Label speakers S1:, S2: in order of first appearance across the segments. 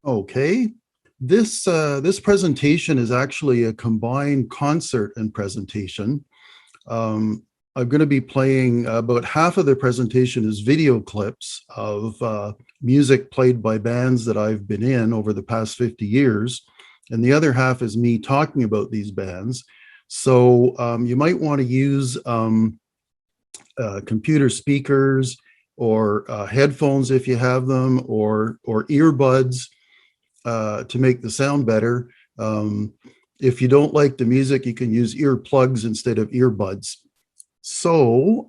S1: Okay. This presentation is actually a combined concert and presentation. Um, I'm going to be playing about half of the presentation is video clips of music played by bands that I've been in over the past 50 years. And the other half is me talking about these bands. So you might want to use computer speakers or headphones if you have them, or earbuds to make the sound better. If you don't like the music, you can use earplugs instead of earbuds. So,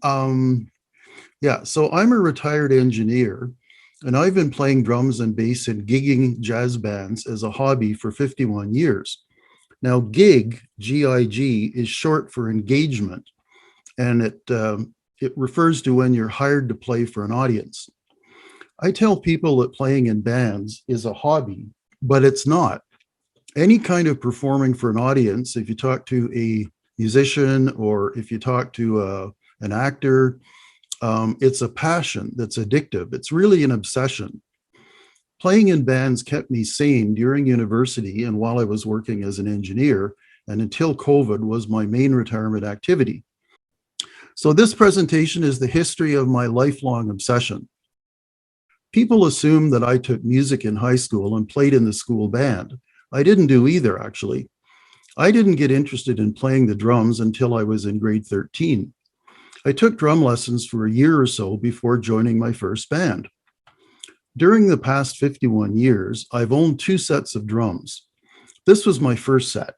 S1: so I'm a retired engineer, and I've been playing drums and bass in gigging jazz bands as a hobby for 51 years. Now, gig, G-I-G, is short for engagement, and it refers to when you're hired to play for an audience. I tell people that playing in bands is a hobby, but it's not. Any kind of performing for an audience, if you talk to a musician or if you talk to an actor, it's a passion that's addictive. It's really an obsession. Playing in bands kept me sane during university and while I was working as an engineer, and until COVID was my main retirement activity. So this presentation is the history of my lifelong obsession. People assume that I took music in high school and played in the school band. I didn't do either, actually. I didn't get interested in playing the drums until I was in grade 13. I took drum lessons for a year or so before joining my first band. During the past 51 years, I've owned 2 sets of drums. This was my first set.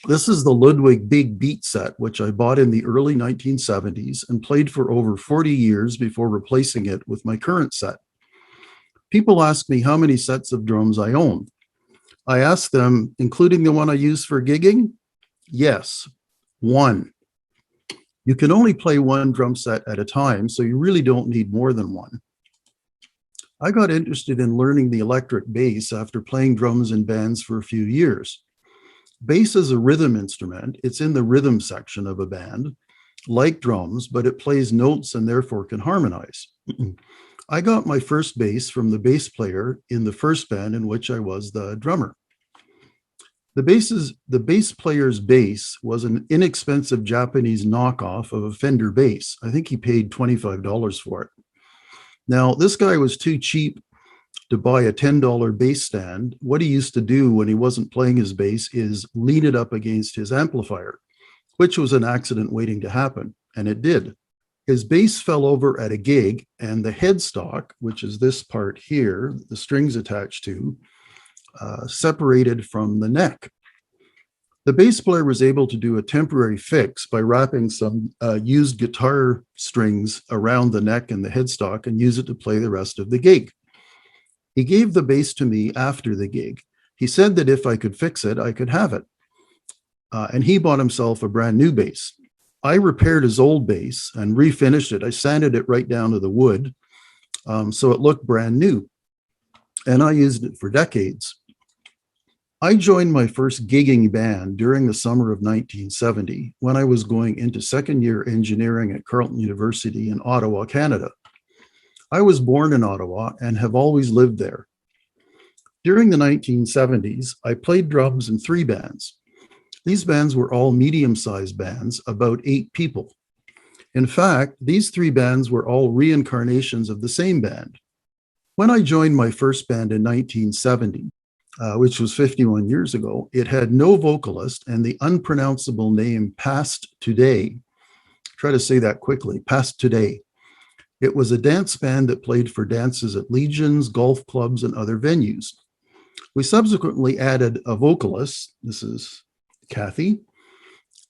S1: This is the Ludwig Big Beat set, which I bought in the early 1970s and played for over 40 years before replacing it with my current set. People ask me how many sets of drums I own. I ask them, including the one I use for gigging? Yes, 1. You can only play 1 drum set at a time, so you really don't need more than 1. I got interested in learning the electric bass after playing drums in bands for a few years. Bass is a rhythm instrument. It's in the rhythm section of a band, like drums, but it plays notes and therefore can harmonize. I got my first bass from the bass player in the first band in which I was the drummer. The bass player's bass was an inexpensive Japanese knockoff of a Fender bass. I think he paid $25 for it. Now, this guy was too cheap to buy a $10 bass stand. What he used to do when he wasn't playing his bass is lean it up against his amplifier, which was an accident waiting to happen, and it did. His bass fell over at a gig, and the headstock, which is this part here, the strings attached to, separated from the neck. The bass player was able to do a temporary fix by wrapping some used guitar strings around the neck and the headstock and use it to play the rest of the gig. He gave the bass to me after the gig. He said that if I could fix it, I could have it. And he bought himself a brand new bass. I repaired his old bass and refinished it. I sanded it right down to the wood, so it looked brand new. And I used it for decades. I joined my first gigging band during the summer of 1970 when I was going into second-year engineering at Carleton University in Ottawa, Canada. I was born in Ottawa and have always lived there. During the 1970s, I played drums in 3 bands. These bands were all medium-sized bands, about 8 people. In fact, these 3 bands were all reincarnations of the same band. When I joined my first band in 1970, which was 51 years ago, it had no vocalist and the unpronounceable name Past Today. Try to say that quickly, Past Today. It was a dance band that played for dances at legions, golf clubs, and other venues. We subsequently added a vocalist, this is Kathy,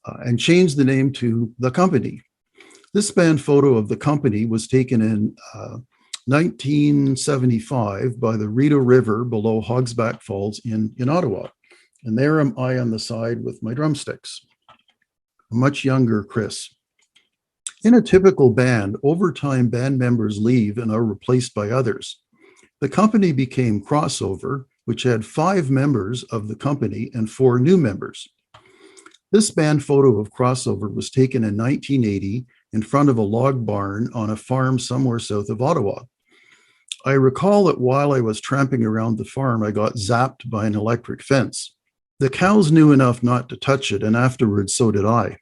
S1: and changed the name to The Company. This band photo of The Company was taken in 1975 by the Rideau River below Hogsback Falls in Ottawa. And there am I on the side with my drumsticks. A much younger Chris. In a typical band, over time, band members leave and are replaced by others. The Company became Crossover, which had 5 members of the company and 4 new members. This band photo of Crossover was taken in 1980 in front of a log barn on a farm somewhere south of Ottawa. I recall that while I was tramping around the farm, I got zapped by an electric fence. The cows knew enough not to touch it, and afterwards so did I.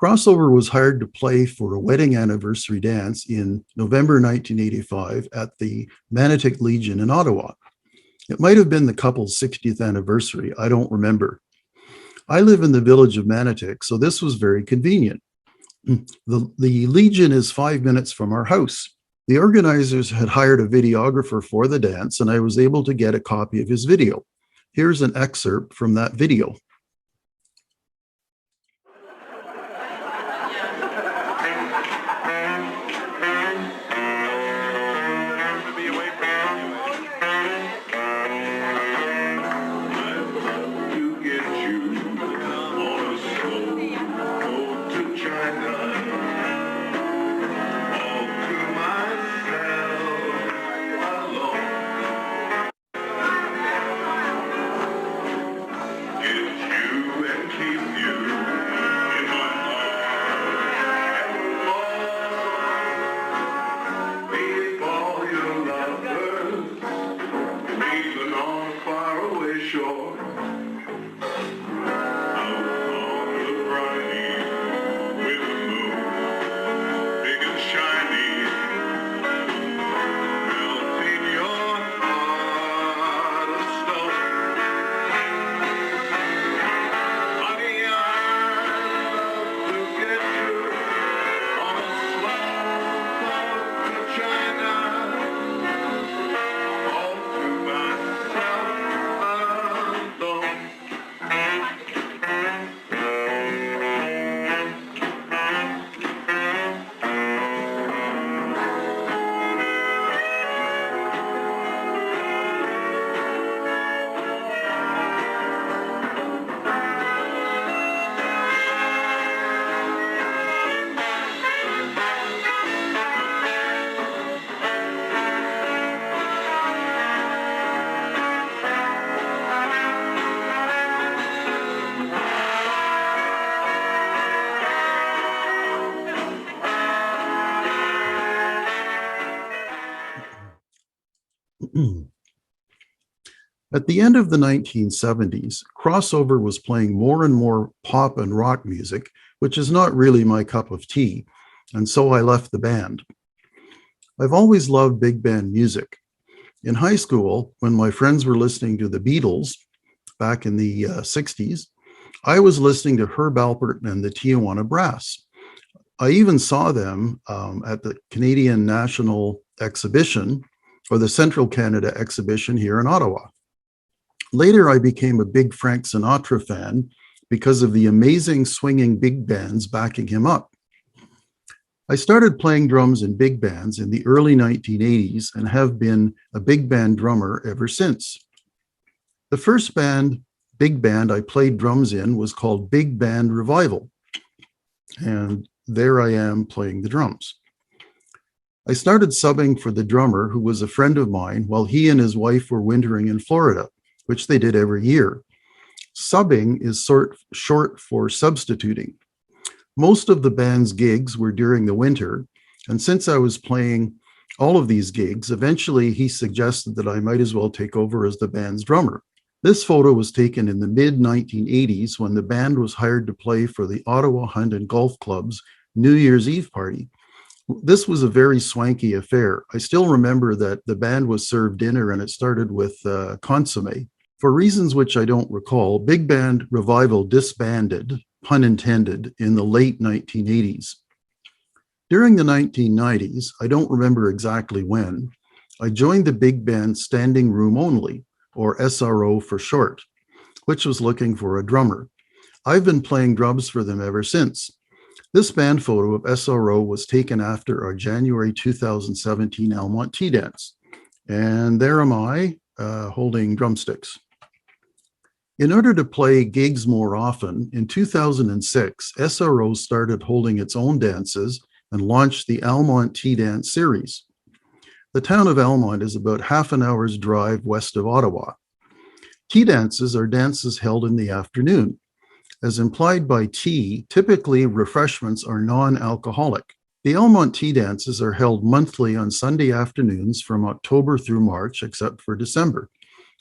S1: Crossover was hired to play for a wedding anniversary dance in November 1985 at the Manotick Legion in Ottawa. It might have been the couple's 60th anniversary. I don't remember. I live in the village of Manotick, so this was very convenient. The Legion is 5 minutes from our house. The organizers had hired a videographer for the dance, and I was able to get a copy of his video. Here's an excerpt from that video. At the end of the 1970s, Crossover was playing more and more pop and rock music, which is not really my cup of tea, and so I left the band. I've always loved big band music. In high school, when my friends were listening to the Beatles back in the 60s, I was listening to Herb Alpert and the Tijuana Brass. I even saw them at the Canadian National Exhibition, or the Central Canada Exhibition here in Ottawa. Later, I became a big Frank Sinatra fan because of the amazing swinging big bands backing him up. I started playing drums in big bands in the early 1980s and have been a big band drummer ever since. The first big band I played drums in was called Big Band Revival, and there I am playing the drums. I started subbing for the drummer, who was a friend of mine, while he and his wife were wintering in Florida, which they did every year. Subbing is short for substituting. Most of the band's gigs were during the winter, and since I was playing all of these gigs, eventually he suggested that I might as well take over as the band's drummer. This photo was taken in the mid-1980s when the band was hired to play for the Ottawa Hunt and Golf Club's New Year's Eve party. This was a very swanky affair. I still remember that the band was served dinner and it started with consomme. For reasons which I don't recall, Big Band Revival disbanded, pun intended, in the late 1980s. During the 1990s, I don't remember exactly when, I joined the big band Standing Room Only, or SRO for short, which was looking for a drummer. I've been playing drums for them ever since. This band photo of SRO was taken after our January 2017 Almont Tea Dance. And there am I, holding drumsticks. In order to play gigs more often, in 2006, SRO started holding its own dances and launched the Almont Tea Dance series. The town of Almont is about half an hour's drive west of Ottawa. Tea dances are dances held in the afternoon. As implied by tea, typically refreshments are non-alcoholic. The Elmont tea dances are held monthly on Sunday afternoons from October through March, except for December,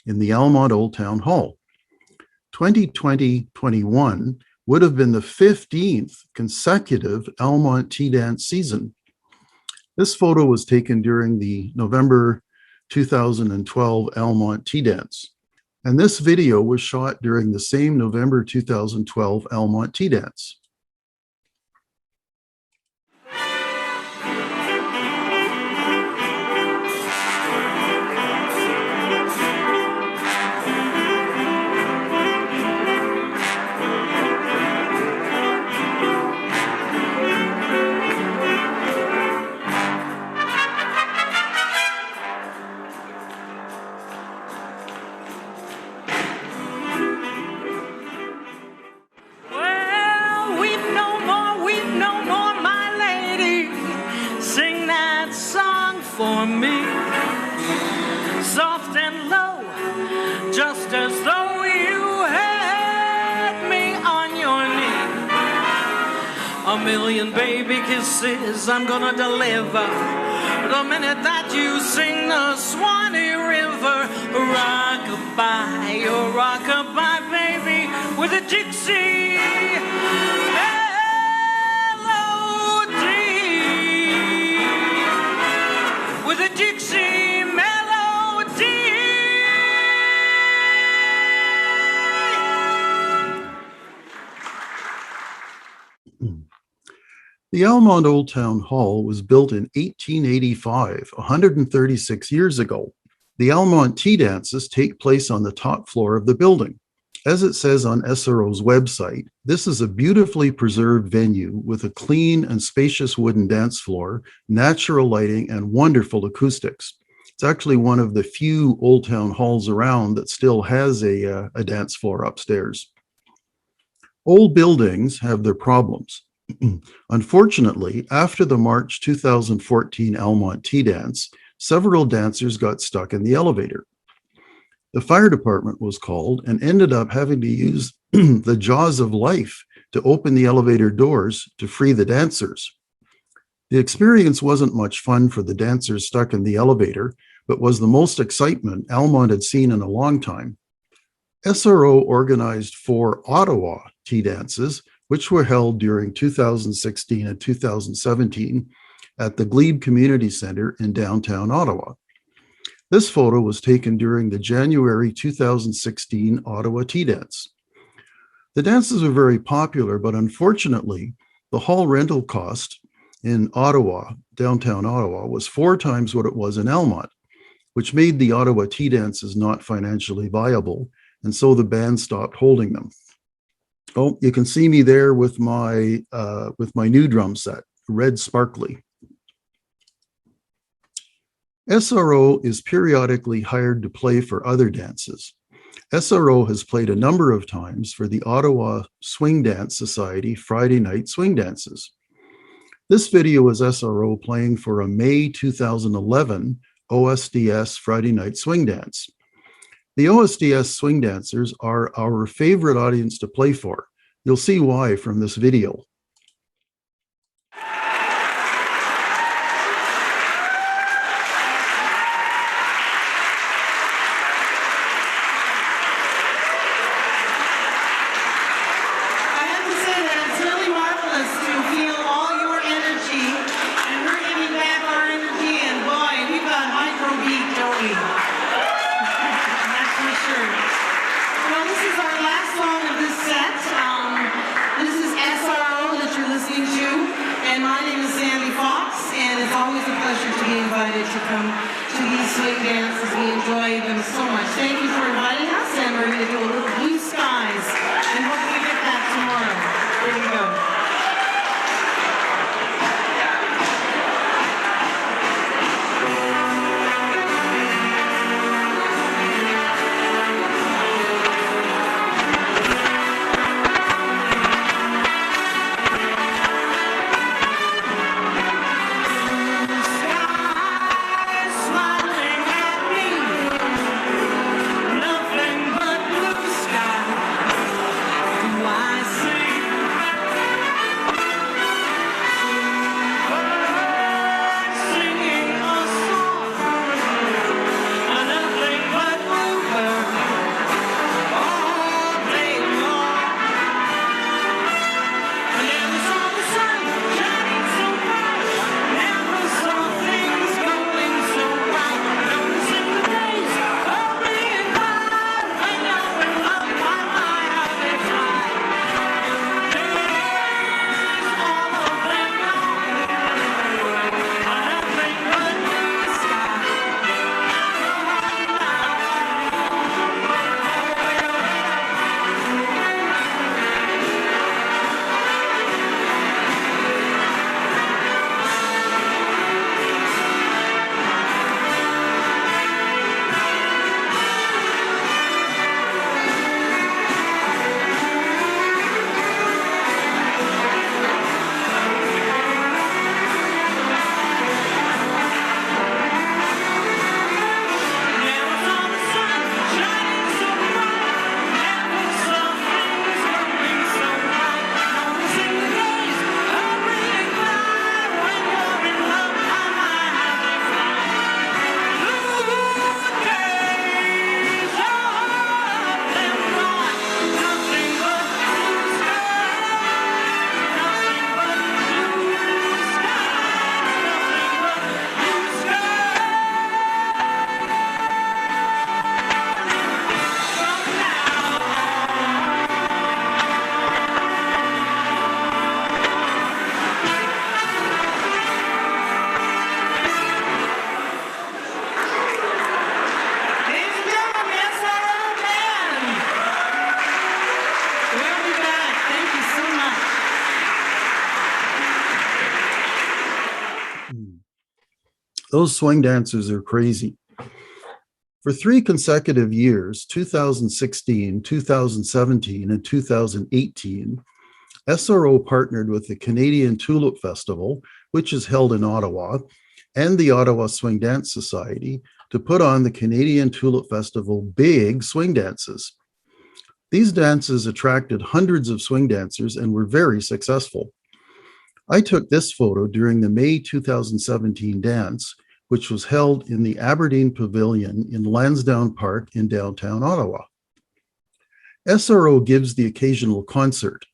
S1: in the Elmont Old Town Hall. 2020-21 would have been the 15th consecutive Elmont tea dance season. This photo was taken during the November 2012 Elmont tea dance. And this video was shot during the same November 2012 Elmont tea dance.
S2: For me, soft and low, just as though you had me on your knee. A million baby kisses I'm gonna deliver the minute that you sing the Swanee River. Rock-a-bye, oh rock-a-bye, baby, with a gypsy with a Dixie melody.
S1: The Elmont Old Town Hall was built in 1885, 136 years ago. The Elmont tea dances take place on the top floor of the building. As it says on SRO's website, this is a beautifully preserved venue with a clean and spacious wooden dance floor, natural lighting, and wonderful acoustics. It's actually one of the few old town halls around that still has a dance floor upstairs. Old buildings have their problems. Unfortunately, after the March 2014 Elmont tea dance, several dancers got stuck in the elevator. The fire department was called and ended up having to use the jaws of life to open the elevator doors to free the dancers. The experience wasn't much fun for the dancers stuck in the elevator, but was the most excitement Elmont had seen in a long time. SRO organized 4 Ottawa tea dances, which were held during 2016 and 2017 at the Glebe Community Centre in downtown Ottawa. This photo was taken during the January 2016 Ottawa tea dance. The dances were very popular, but unfortunately, the hall rental cost in Ottawa, downtown Ottawa, was 4 times what it was in Elmont, which made the Ottawa tea dances not financially viable, and so the band stopped holding them. Oh, you can see me there with my new drum set, red sparkly. SRO is periodically hired to play for other dances. SRO has played a number of times for the Ottawa Swing Dance Society Friday night swing dances. This video is SRO playing for a May 2011 OSDS Friday night swing dance. The OSDS swing dancers are our favorite audience to play for. You'll see why from this video.
S3: To come to these swing dances. We enjoy them so much. Thank you for inviting us, and we're going to do a little Blue Skies, and hopefully get that tomorrow. Here we go. Smiling at me, nothing but blue skies.
S1: Those swing dancers are crazy. For 3 consecutive years, 2016, 2017, and 2018, SRO partnered with the Canadian Tulip Festival, which is held in Ottawa, and the Ottawa Swing Dance Society to put on the Canadian Tulip Festival Big Swing Dances. These dances attracted hundreds of swing dancers and were very successful. I took this photo during the May 2017 dance, which was held in the Aberdeen Pavilion in Lansdowne Park in downtown Ottawa. SRO gives the occasional concert.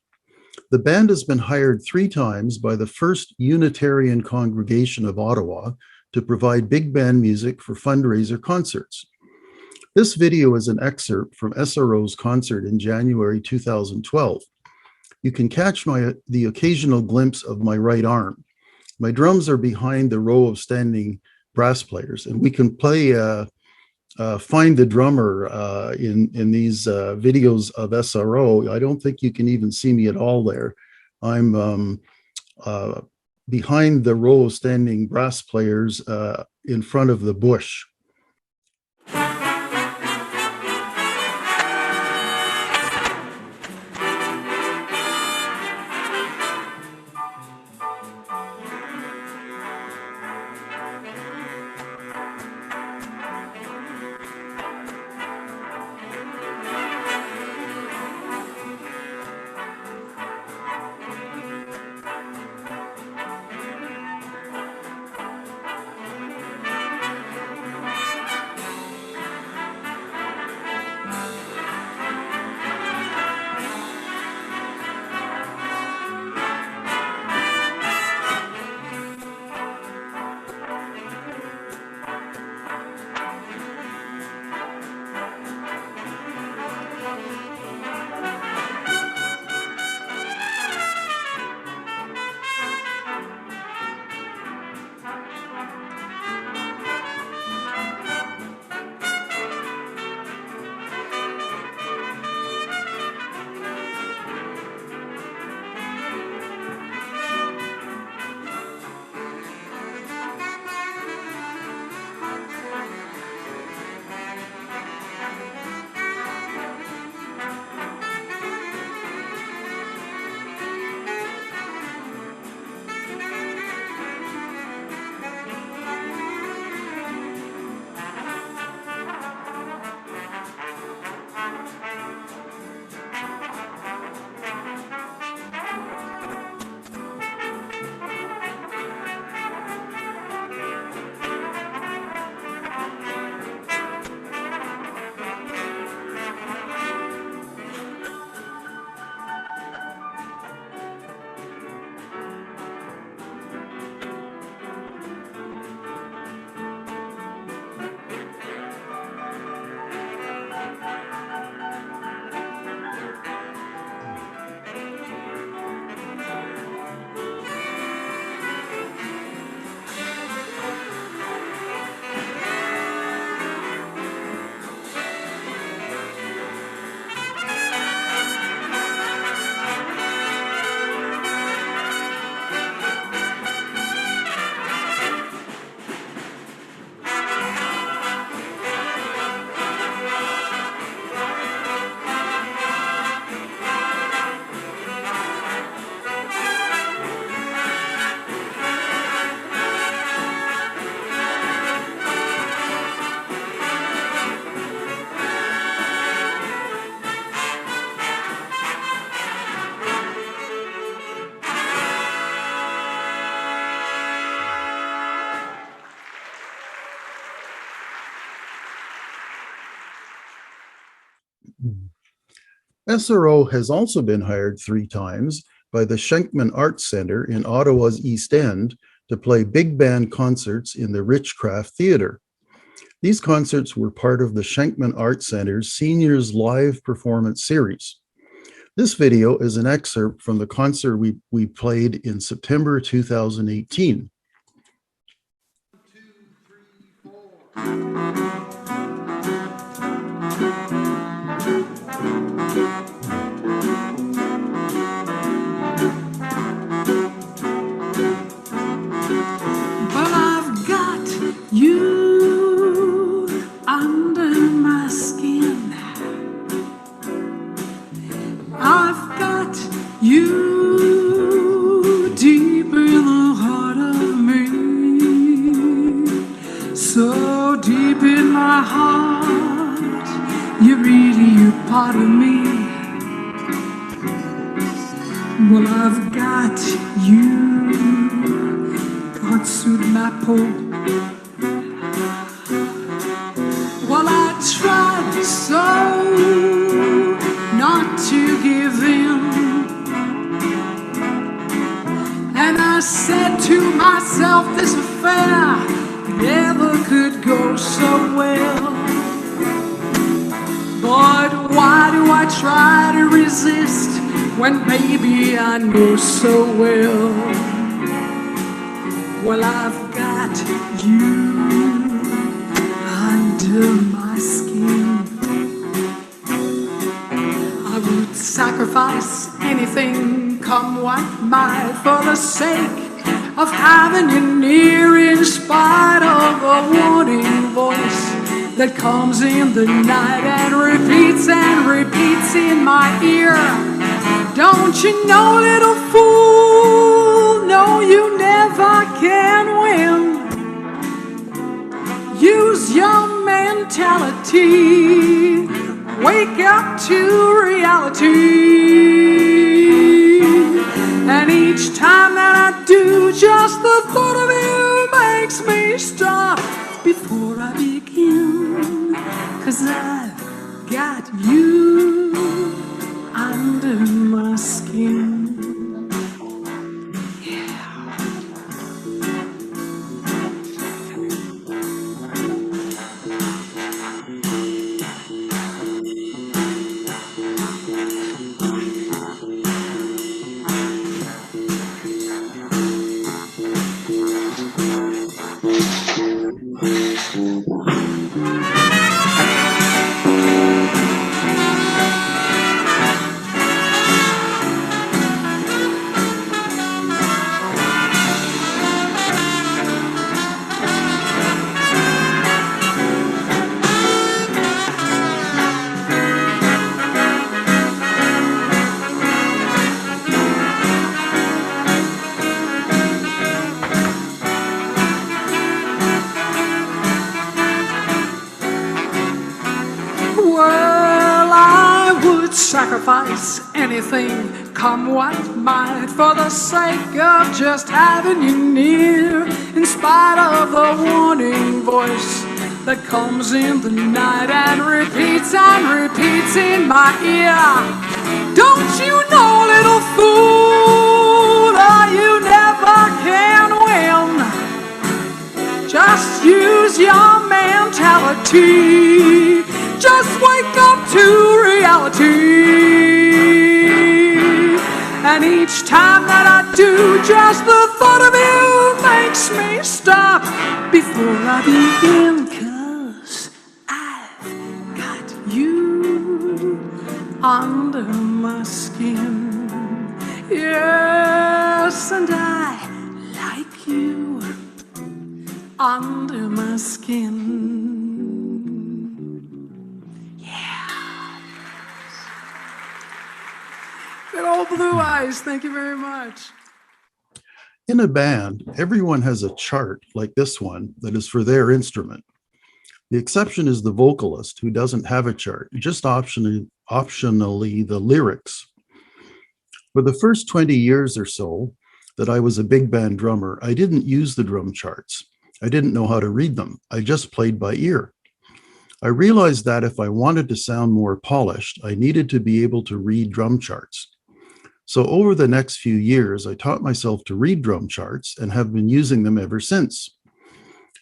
S1: The band has been hired 3 times by the First Unitarian Congregation of Ottawa to provide big band music for fundraiser concerts. This video is an excerpt from SRO's concert in January 2012. You can catch the occasional glimpse of my right arm. My drums are behind the row of standing brass players, and we can play Find the Drummer in these videos of SRO. I don't think you can even see me at all there. I'm behind the row of standing brass players in front of the bush. SRO has also been hired 3 times by the Schenkman Arts Centre in Ottawa's East End to play big band concerts in the Richcraft Theatre. These concerts were part of the Schenkman Arts Centre's Seniors Live Performance Series. This video is an excerpt from the concert we played in September 2018.
S2: 1, 2, 3, 4. Well, I've got my heart. You're really a part of me. Well, I've got you. God soothe my pole. Well, I tried so not to give in, and I said to myself, this affair never could go so well. But why do I try to resist when, baby, I know so well? Well, I've got you under my skin. I would sacrifice anything, come what might, for the sake of having you near, in spite of a warning voice that comes in the night and repeats in my ear. Don't you know, little fool, no, you never can win. Use your mentality, wake up to reality. And each time that I do, just the thought of you makes me stop before I begin. 'Cause I've got you under my skin. Sacrifice anything, come what might, for the sake of just having you near, in spite of the warning voice that comes in the night and repeats in my ear. Don't you know, little fool, oh, you never can win. Just use your mentality, just wake up to reality. And each time that I do, just the thought of you makes me stop before I begin. 'Cause I've got you under my skin. Yes, and I like you under my skin. Good old Blue Eyes, thank you very much.
S1: In a band, everyone has a chart like this one that is for their instrument. The exception is the vocalist, who doesn't have a chart, just optionally the lyrics. For the first 20 years or so that I was a big band drummer, I didn't use the drum charts. I didn't know how to read them. I just played by ear. I realized that if I wanted to sound more polished, I needed to be able to read drum charts. So over the next few years, I taught myself to read drum charts and have been using them ever since.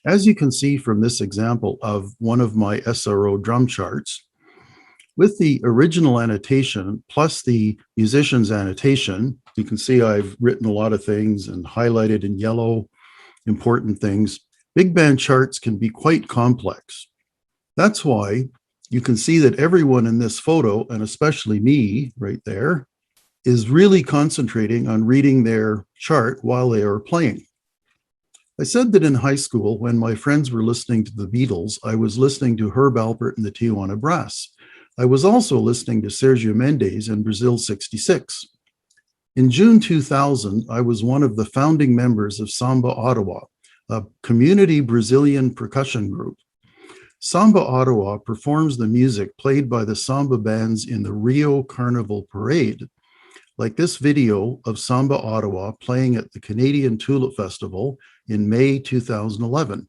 S1: As you can see from this example of one of my SRO drum charts, with the original annotation plus the musician's annotation, you can see I've written a lot of things and highlighted in yellow important things. Big band charts can be quite complex. That's why you can see that everyone in this photo, and especially me right there, is really concentrating on reading their chart while they are playing. I said that in high school, when my friends were listening to the Beatles, I was listening to Herb Alpert and the Tijuana Brass. I was also listening to Sergio Mendes and Brazil 66. In June 2000, I was one of the founding members of Samba Ottawa, a community Brazilian percussion group. Samba Ottawa performs the music played by the samba bands in the Rio Carnival Parade, like this video of Samba Ottawa playing at the Canadian Tulip Festival in May 2011.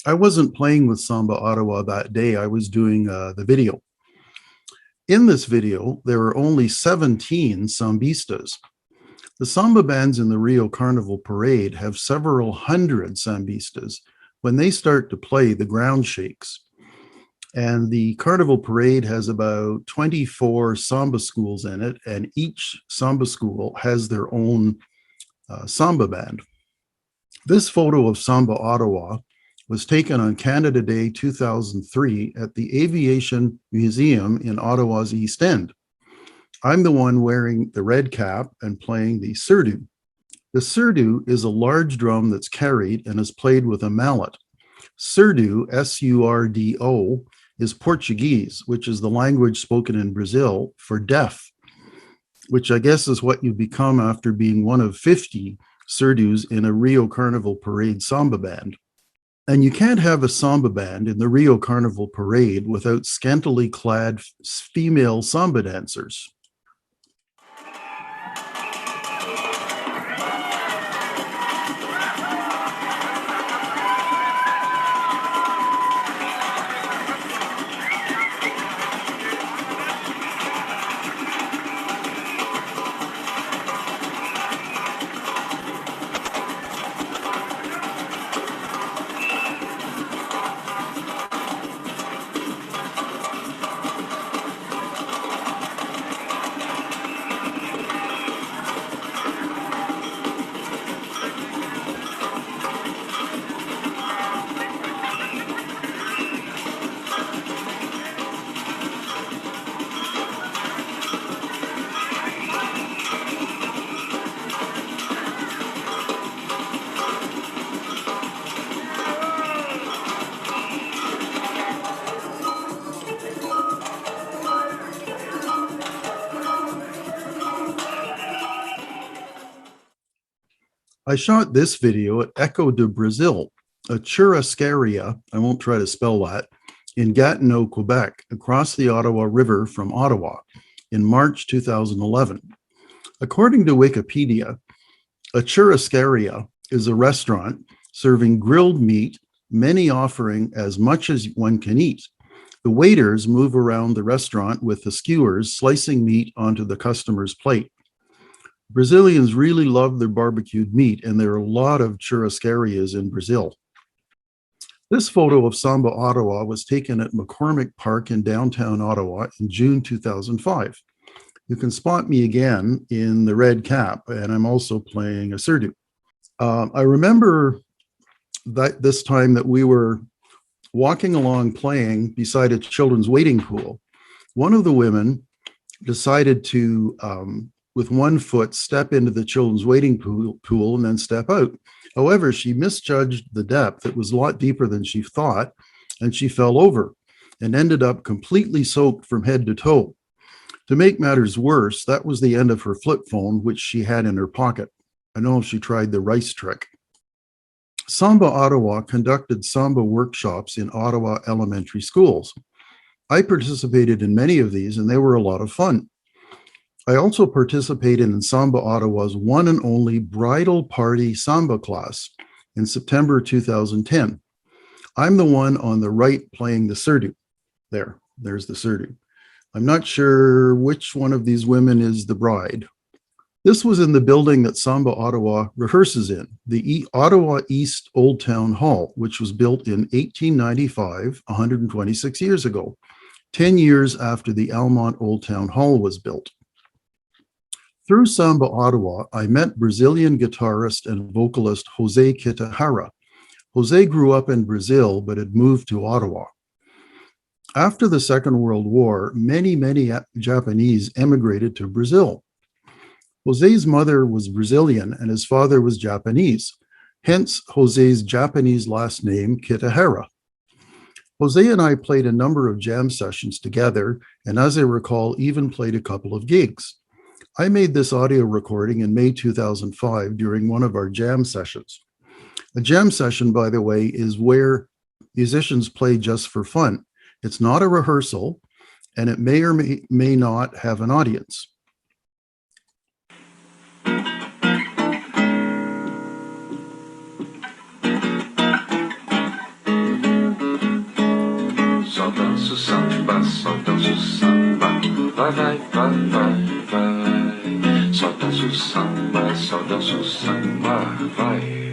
S1: I wasn't playing with Samba Ottawa that day. I was doing the video. In this video, there are only 17 sambistas. The samba bands in the Rio Carnival Parade have several hundred sambistas. When they start to play, the ground shakes. And the Carnival Parade has about 24 samba schools in it, and each samba school has their own samba band. This photo of Samba Ottawa was taken on Canada Day 2003 at the Aviation Museum in Ottawa's East End. I'm the one wearing the red cap and playing the surdo. The surdo is a large drum that's carried and is played with a mallet. Surdo, S-U-R-D-O, is Portuguese, which is the language spoken in Brazil for deaf, which I guess is what you become after being one of 50 surdus in a Rio Carnival Parade samba band. And you can't have a samba band in the Rio Carnival Parade without scantily clad female samba dancers. I shot this video at Echo de Brazil, a churrascaria, I won't try to spell that, in Gatineau, Quebec, across the Ottawa River from Ottawa in March 2011. According to Wikipedia, A churrascaria is a restaurant serving grilled meat, many offering as much as one can eat. The waiters move around the restaurant with the skewers, slicing meat onto the customer's plate. Brazilians really love their barbecued meat, and there are a lot of churrascarias in Brazil. This photo of Samba Ottawa was taken at McCormick Park in downtown Ottawa in June 2005. You can spot me again in the red cap, and I'm also playing a surdo. I remember that this time that we were walking along playing beside a children's wading pool. One of the women decided to, with one foot, step into the children's wading pool and then step out. However, she misjudged the depth. It was a lot deeper than she thought, and she fell over and ended up completely soaked from head to toe. To make matters worse, that was the end of her flip phone, which she had in her pocket. I don't know if she tried the rice trick. Samba Ottawa conducted samba workshops in Ottawa elementary schools. I participated in many of these, and they were a lot of fun. I also participated in Samba Ottawa's one and only bridal party samba class in September 2010. I'm the one on the right playing the surdo. There's the surdo. I'm not sure which one of these women is the bride. This was in the building that Samba Ottawa rehearses in, the Ottawa East Old Town Hall, which was built in 1895, 126 years ago, 10 years after the Almont Old Town Hall was built. Through Samba Ottawa, I met Brazilian guitarist and vocalist Jose Kitahara. Jose grew up in Brazil, but had moved to Ottawa. After the Second World War, many Japanese emigrated to Brazil. Jose's mother was Brazilian and his father was Japanese, hence Jose's Japanese last name, Kitahara. Jose and I played a number of jam sessions together, and as I recall, even played a couple of gigs. I made this audio recording in May 2005 during one of our jam sessions. A jam session, by the way, is where musicians play just for fun. It's not a rehearsal, and it may or may not have an audience.
S4: Só danço samba, só danço samba, vai, vai, vai, vai, vai. Só danço samba, só danço samba, vai.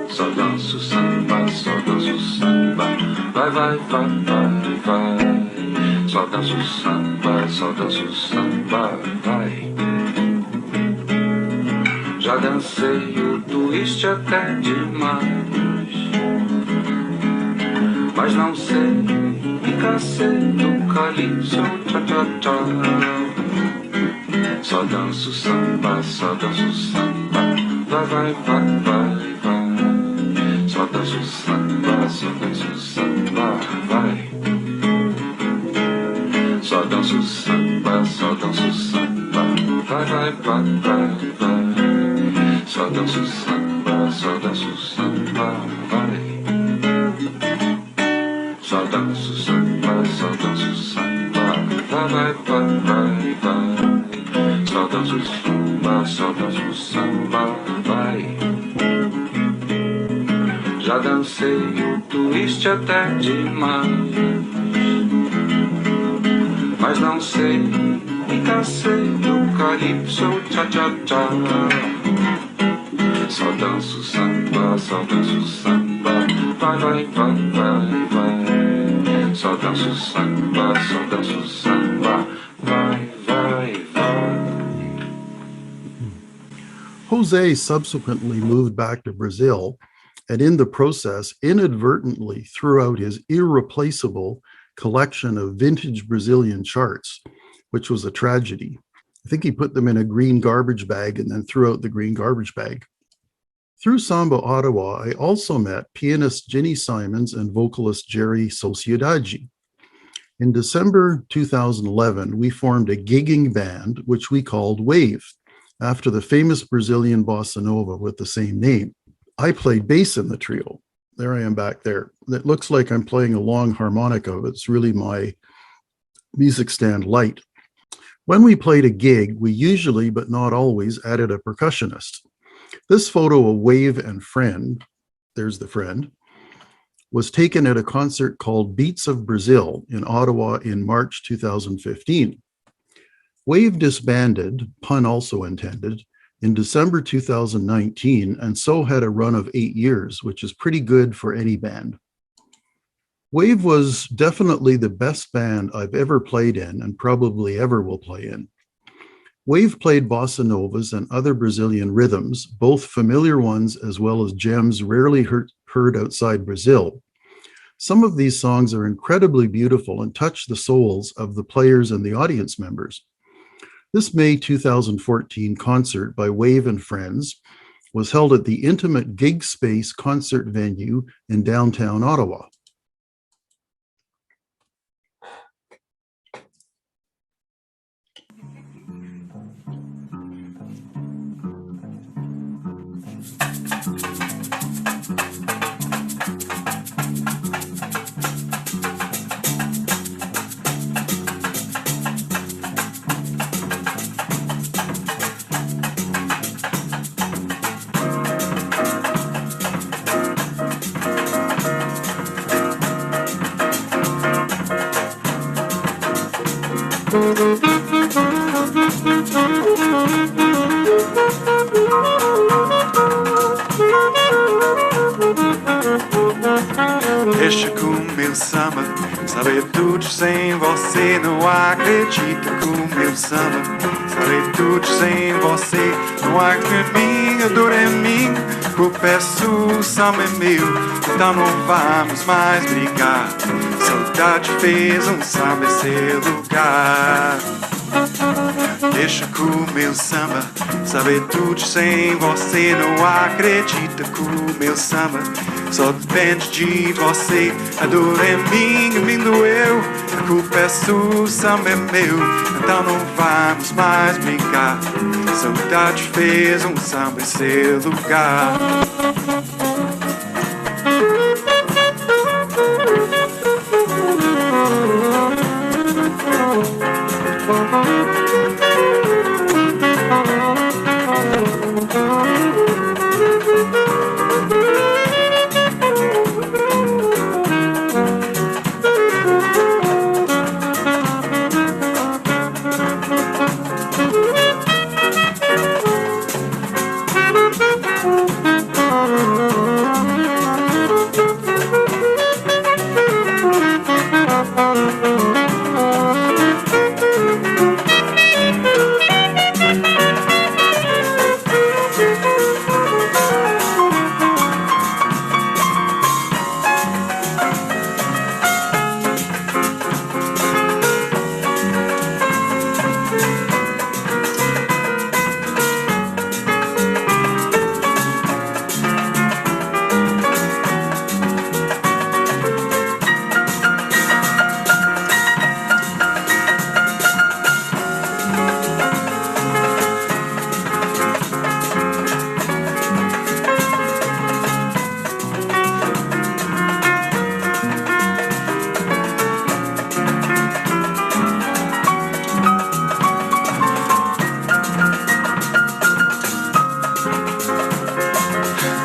S4: Só danço samba, só danço samba, vai, vai, vai, vai, vai. Só danço samba, vai. Já dancei o twist até demais, mas não sei, me cansei do calypso, tchá, tchá, tchá. Só danço samba, vai, vai, vai, vai, vai. Só danço samba, vai. Só danço samba, vai, vai, vai, vai, vai. Só danço samba, vai. Só danço samba, vai, vai, vai, vai, vai. Só danço samba, vai. Já dancei o twist até demais, mas não sei, me cansei do calypso, tchá, tchá, tchá. Só danço samba, vai, vai, vai, vai, vai. Só danço samba, vai, vai, vai.
S1: Jose subsequently moved back to Brazil, and in the process inadvertently threw out his irreplaceable collection of vintage Brazilian charts, which was a tragedy. I think he put them in a green garbage bag and then threw out the green garbage bag. Through Samba Ottawa, I also met pianist Ginny Simons and vocalist Jerry Sociedade. In December 2011, we formed a gigging band, which we called Wave, after the famous Brazilian bossa nova with the same name. I played bass in the trio. There I am back there. It looks like I'm playing a long harmonica, but it's really my music stand light. When we played a gig, we usually, but not always, added a percussionist. This photo of Wave and Friend, there's the friend, was taken at a concert called Beats of Brazil in Ottawa in March 2015. Wave disbanded, pun also intended, in December 2019, and so had a run of 8 years, which is pretty good for any band. Wave was definitely the best band I've ever played in and probably ever will play in. Wave played bossa novas and other Brazilian rhythms, both familiar ones as well as gems rarely heard outside Brazil. Some of these songs are incredibly beautiful and touch the souls of the players and the audience members. This May 2014 concert by Wave and Friends was held at the intimate Gig Space concert venue in downtown Ottawa.
S5: Deixa com o meu samba saber tudo sem você. Não acredita com o meu samba saber tudo sem você. Não há caminho, a dor é minha, eu peço, o samba é meu. Então não vamos mais brigar. Saudade fez um samba em seu lugar. Deixa com o meu samba saber tudo sem você. Não acredita com o meu samba, só depende de você. A dor é minha, me doeu, a culpa é sua, o samba é meu. Então não vamos mais brincar. Saudade fez um samba em seu lugar.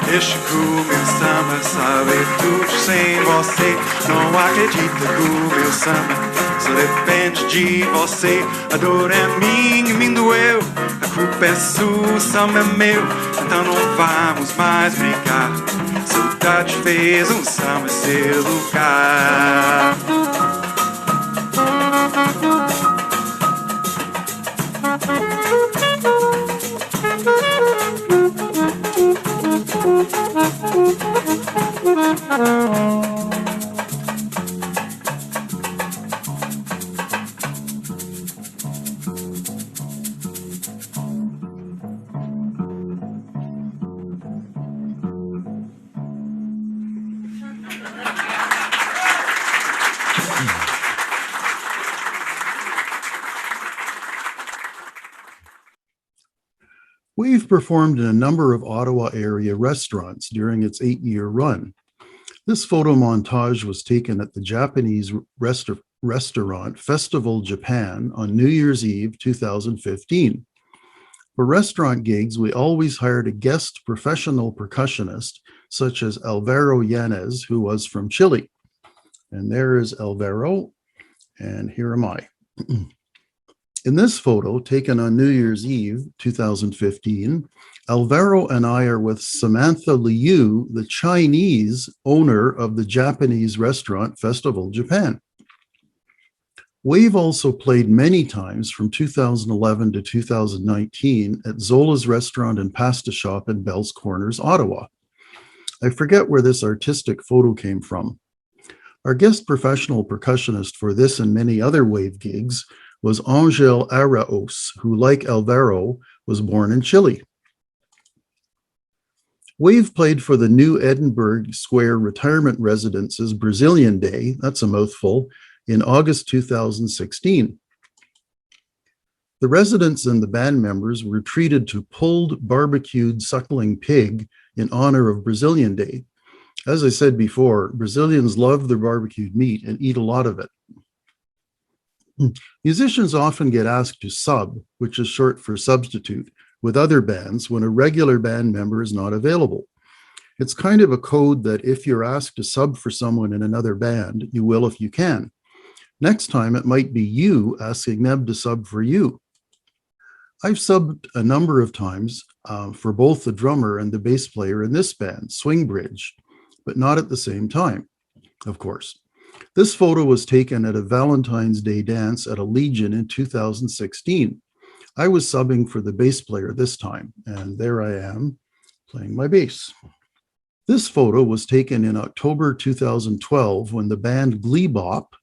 S5: Deixa com o meu samba saber tudo sem você. Não acredita com o meu samba, só depende de você. A dor é minha, me doeu, a culpa é sua, o samba é meu. Então não vamos mais brincar. Saudade fez um samba em seu lugar.
S1: Wave performed in a number of Ottawa area restaurants during its 8-year run. This photo montage was taken at the Japanese Restaurant Festival Japan on New Year's Eve 2015. For restaurant gigs, we always hired a guest professional percussionist, such as Alvaro Yanez, who was from Chile. And there is Alvaro, and here am I. In this photo, taken on New Year's Eve 2015, Alvaro and I are with Samantha Liu, the Chinese owner of the Japanese restaurant Festival Japan. Wave also played many times from 2011 to 2019 at Zola's Restaurant and Pasta Shop in Bell's Corners, Ottawa. I forget where this artistic photo came from. Our guest professional percussionist for this and many other Wave gigs was Angel Araos, who, like Alvaro, was born in Chile. Wave played for the New Edinburgh Square Retirement Residence's Brazilian Day, that's a mouthful, in August 2016. The residents and the band members were treated to pulled barbecued suckling pig in honor of Brazilian Day. As I said before, Brazilians love their barbecued meat and eat a lot of it. Musicians often get asked to sub, which is short for substitute, with other bands when a regular band member is not available. It's kind of a code that if you're asked to sub for someone in another band, you will if you can. Next time, it might be you asking them to sub for you. I've subbed a number of times for both the drummer and the bass player in this band, Swing Bridge, but not at the same time, of course. This photo was taken at a Valentine's Day dance at a Legion in 2016. I was subbing for the bass player this time, and there I am playing my bass. This photo was taken in October 2012 when the band Glee Bop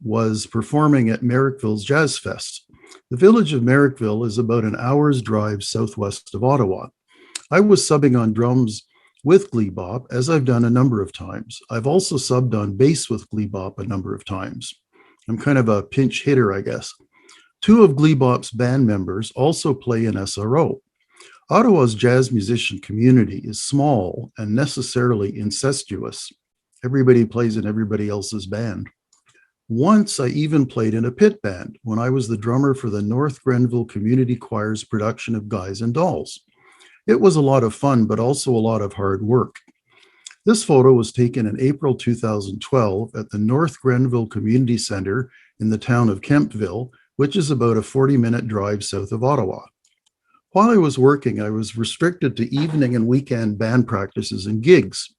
S1: was performing at Merrickville's Jazz Fest. The village of Merrickville is about an hour's drive southwest of Ottawa. I was subbing on drums with Glee Bop, as I've done a number of times. I've also subbed on bass with Glee Bop a number of times. I'm kind of a pinch hitter, I guess. Two of Glee Bop's band members also play in SRO. Ottawa's jazz musician community is small and necessarily incestuous. Everybody plays in everybody else's band. Once I even played in a pit band when I was the drummer for the North Grenville Community Choir's production of Guys and Dolls. It was a lot of fun, but also a lot of hard work. This photo was taken in April 2012 at the North Grenville Community Centre in the town of Kemptville, which is about a 40-minute drive south of Ottawa. While I was working, I was restricted to evening and weekend band practices and gigs.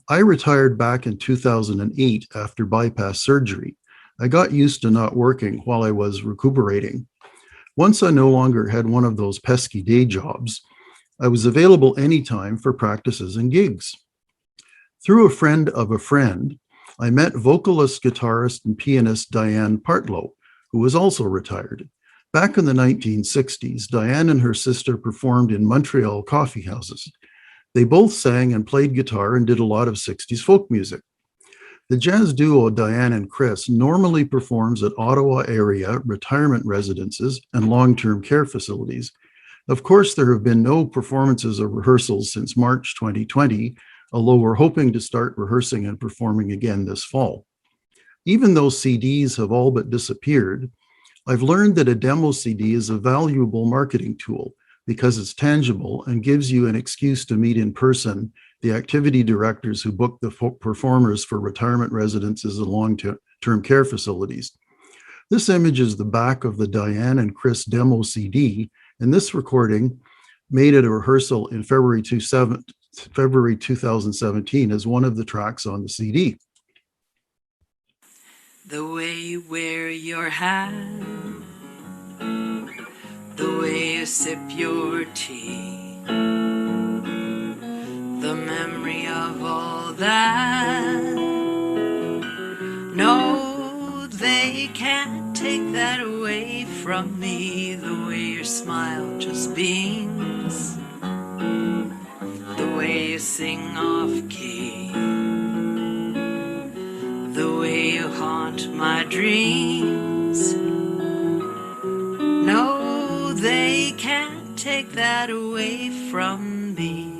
S1: I retired back in 2008 after bypass surgery. I got used to not working while I was recuperating. Once I no longer had one of those pesky day jobs, I was available anytime for practices and gigs. Through a friend of a friend, I met vocalist, guitarist, and pianist Diane Partlow, who was also retired. Back in the 1960s, Diane and her sister performed in Montreal coffee houses. They both sang and played guitar and did a lot of 60s folk music. The jazz duo Diane and Chris normally performs at Ottawa area retirement residences and long-term care facilities. Of course, there have been no performances or rehearsals since March 2020, although we're hoping to start rehearsing and performing again this fall. Even though CDs have all but disappeared, I've learned that a demo CD is a valuable marketing tool because it's tangible and gives you an excuse to meet in person the activity directors who book the performers for retirement residences and long-term care facilities. This image is the back of the Diane and Chris demo CD, and this recording made it a rehearsal in February 2017 as one of the tracks on the CD.
S2: The way you wear your hat, the way you sip your tea, the memory of all that. No, they can't take that away from me. The way your smile just beams, the way you sing off key, the way you haunt my dreams. No, they can't take that away from me.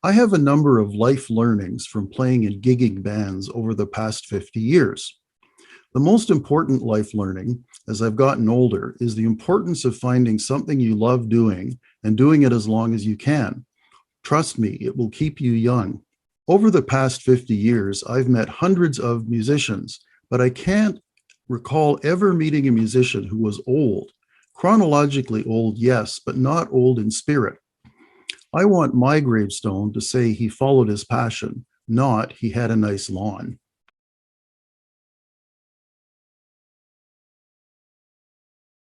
S1: I have a number of life learnings from playing in gigging bands over the past 50 years. The most important life learning as I've gotten older is the importance of finding something you love doing and doing it as long as you can. Trust me, it will keep you young. Over the past 50 years, I've met hundreds of musicians, but I can't recall ever meeting a musician who was old. Chronologically old, yes, but not old in spirit. I want my gravestone to say he followed his passion, not he had a nice lawn.